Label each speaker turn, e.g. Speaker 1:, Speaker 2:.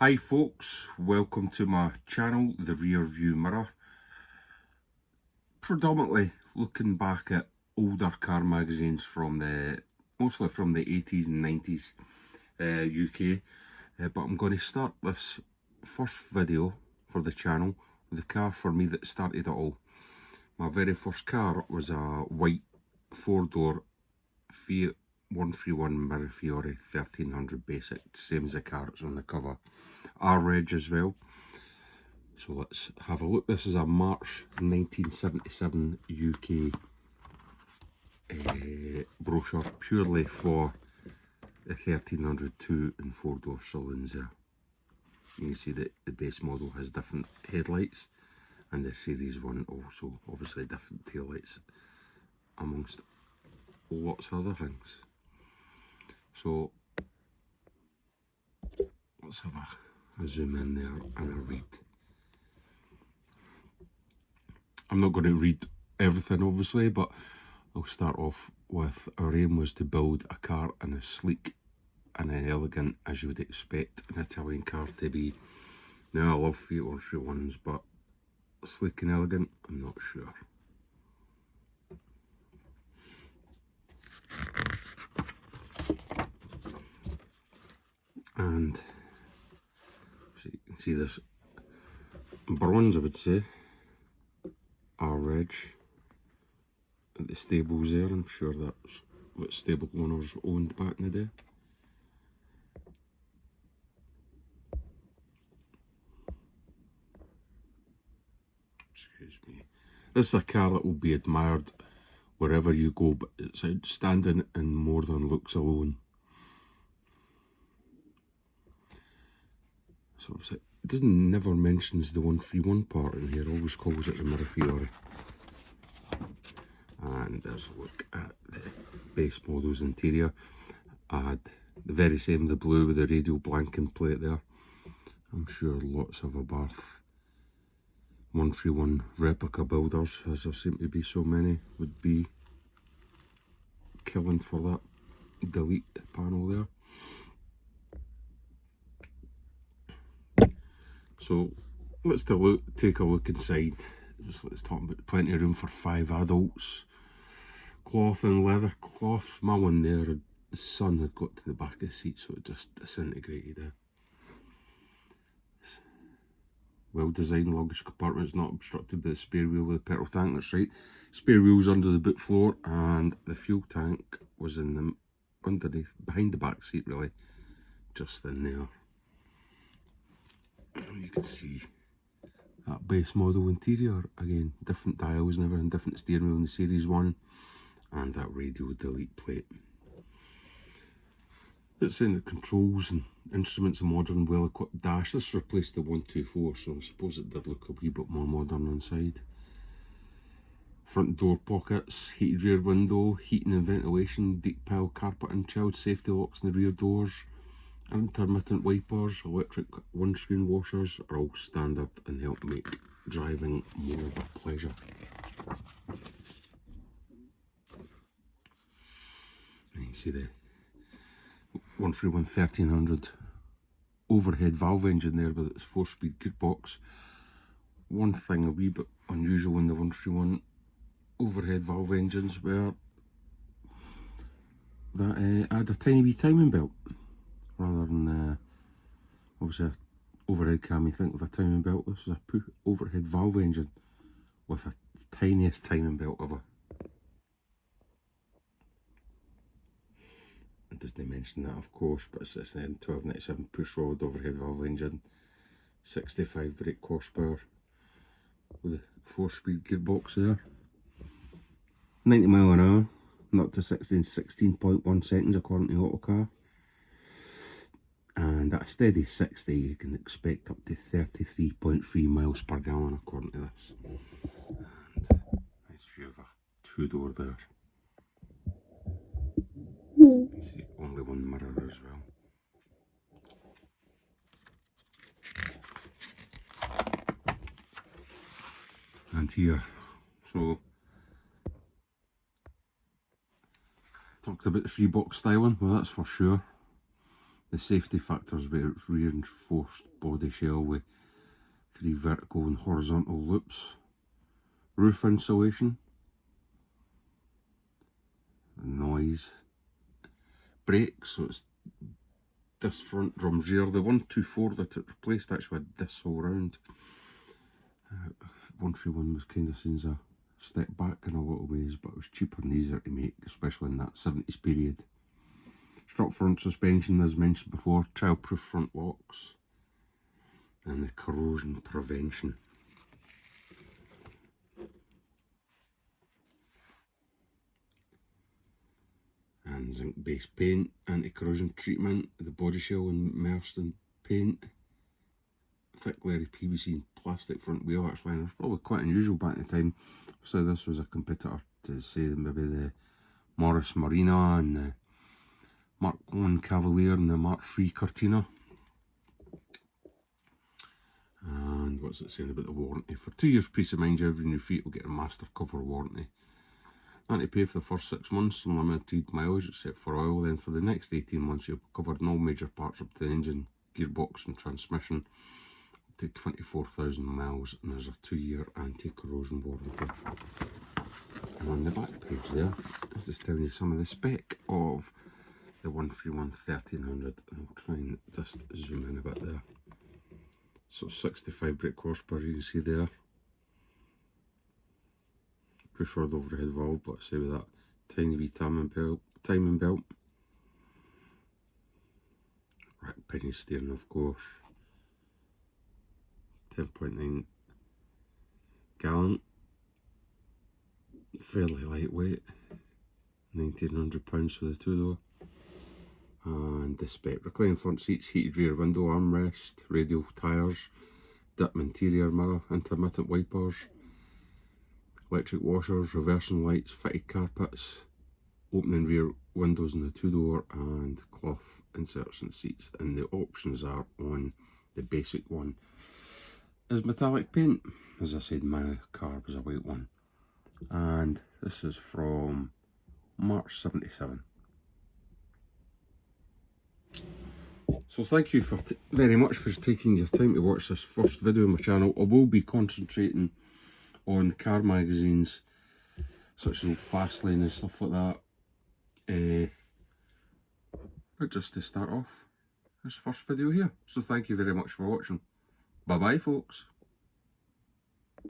Speaker 1: Hi folks, welcome to my channel, The Rear View Mirror. Predominantly looking back at older car magazines mostly from the 80s and 90s UK. But I'm going to start this first video for the channel with the car for me that started it all. My very first car was a white 4-door Fiat 131 Mirafiore 1300 basic, same as the car that's on the cover. R-Reg as well. So let's have a look. This is a March 1977 UK brochure, purely for the 1300 2 and 4-door saloons there. You can see that the base model has different headlights, and the series one also obviously different taillights, amongst lots of other things. So let's have a zoom in there and a read. I'm not going to read everything obviously, but I'll start off with our aim was to build a car in as sleek and an elegant as you would expect an Italian car to be. Now I love Fiat 131s, but sleek and elegant, I'm not sure. And so you can see this bronze, I would say, R-Reg at the stables there. I'm sure that's what stable owners owned back in the day. Excuse me. This is a car that will be admired wherever you go, but it's outstanding in more than looks alone. So it never mentions the 131 part in here, always calls it the Mirafiore. And there's a look at the base model's interior. I had the very same, the blue with the radial blanking plate there. I'm sure lots of Abarth 131 replica builders, as there seem to be so many, would be killing for that delete panel there. So let's take a look inside. Let's talk about plenty of room for 5 adults. Cloth and leather cloth. My one there, the sun had got to the back of the seat, so it just disintegrated there. Well designed luggage compartments, not obstructed by the spare wheel with the petrol tank. That's right. Spare wheels under the boot floor, and the fuel tank was in the underneath, behind the back seat, really, just in there. You can see that base model interior again, different dials and everything, different steering wheel in the series one, and that radio delete plate. It's in the controls and instruments, a modern, well-equipped dash. This replaced the 124, so I suppose it did look a wee bit more modern inside. Front door pockets, heated rear window, heating and ventilation, deep pile carpeting, child safety locks in the rear doors, intermittent wipers, electric windscreen washers are all standard and help make driving more of a pleasure. And you see the 131 1300 overhead valve engine there with its 4-speed gearbox. One thing a wee bit unusual in the 131 overhead valve engines were that had a tiny wee timing belt, rather than obviously an overhead cam. You think of a timing belt. This is a overhead valve engine with the tiniest timing belt ever. It doesn't mention that, of course, but it's an 1297 push rod overhead valve engine, 65 brake horsepower with a 4-speed gearbox there. 90 mile an hour, not to 60 in 16.1 seconds according to Autocar. And at a steady 60 you can expect up to 33.3 miles per gallon according to this. And nice view of a 2-door there. You see only one mirror as well. And here, so talked about the 3-box styling, well that's for sure. The safety factors were its reinforced body shell with 3 vertical and horizontal loops. Roof insulation. Noise. Brakes, so it's this front drums rear. The 124 that it replaced actually had this all round. 131 was kind of seen as a step back in a lot of ways, but it was cheaper and easier to make, especially in that 70s period. Strut front suspension, as mentioned before, child-proof front locks, and the corrosion prevention. And zinc base paint, anti-corrosion treatment, the body shell immersed in paint, thick layering PVC and plastic front wheel arch liners. Probably quite unusual back in the time. So this was a competitor to say maybe the Morris Marina and the Mark I Cavalier and the Mark III Cortina. And what's it saying about the warranty? For 2 years peace of mind, every new Fiat will get a master cover warranty. Not to pay for the first 6 months, unlimited mileage except for oil. Then for the next 18 months you'll be covered in all major parts up to the engine, gearbox and transmission, up to 24,000 miles, and there's a 2-year anti-corrosion warranty. And on the back page there, it's just telling you some of the spec of the 131 1300. And I'll try and just zoom in a bit there. So 65 brake horsepower, you can see there. Push rod overhead valve, but I say with that tiny wee timing belt. Rack pinion steering, of course. 10.9 gallon. Fairly lightweight. £1,900 for the two though. And the spec: reclining front seats, heated rear window, armrest, radial tyres, dip interior mirror, intermittent wipers, electric washers, reversing lights, fitted carpets, opening rear windows in the two-door, and cloth inserts in seats. And the options are on the basic one is metallic paint. As I said, my car was a white one. And this is from March 77. So thank you very much for taking your time to watch this first video on my channel. I will be concentrating on car magazines such as Fastlane and stuff like that. But just to start off, this first video here. So thank you very much for watching. Bye bye folks.